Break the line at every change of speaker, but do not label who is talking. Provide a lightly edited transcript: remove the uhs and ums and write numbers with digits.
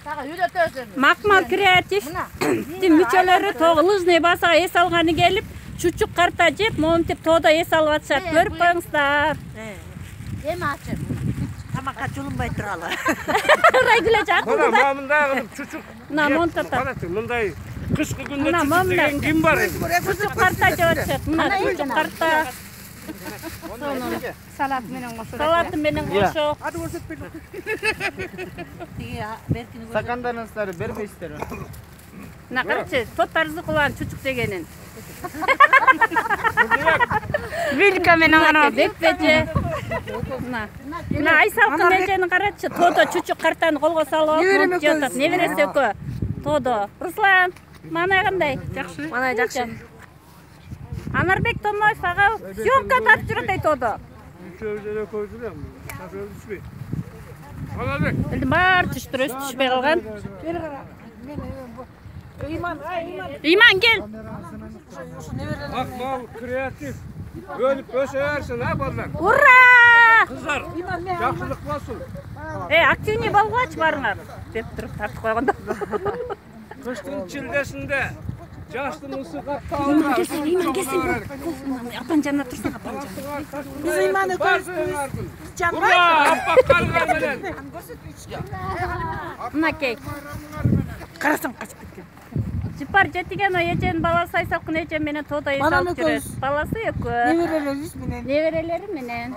Sağa үйrөтөсүң.
Макмал креатив мүчөлөрү тогу лыжный басага эс алганы келип, чучук карта жеп, моментип тоодо эс алып атышат. Көрүп коюңуздар.
Эми ачып.
Тамакка жулунбай туралы.
Райгүлө жакын.
Мына мындай кылып чучук.
Мына монтата.
Мындай кышкы күндө
Мына
чучук деген ким бар эми?
Чучук карта жеп атышат. Мына чучук карта.
Салат менен кошо.
Салаты менен кошо.
Ады көрсөтпөй.
Стакандарыңыздарды бербейсиздер.
Мына карачы, тоттарыңызды кулган чучук дегенин.
Вилка менен ана.
Бекпеже. Мына Айсалкын эжени карачы, тоодо чучук картаны колго салып алып жатат. Небересе экөө. Тоодо. Руслан, мана кандай? Жакшы. Мана жакшы. Анарбек Томоев ага съемка тартып жүрөт тоодо.
Üçöğüzlere koydular mı? Şoför düşmüyor. Anladık.
Элдин баары түштүр, өз түшпөй калган. Ыйман кел.
Akmal, kreatif. Bölüp öseversin ha ballar.
Ура!
Kızlar, жақсылық болсын.
Активный болгоч барыңар. Деп туруп тартып койгондо.
Kıştın çildesinde жаштын ысы катты
Ыйман келсин. Апаң жанына турсаң, апаң жанына.
Биз ыйманы көрсөбүз.
Ура, аппак карыгар менен.
Мынакей.
Карасаң качып кеткен.
Жыпар жетиген эженин баласы Айсалкын эже менен тоодо эс алып жүрөт. Баласы экөө.
Неберелерибиз менен.
Неберелери менен.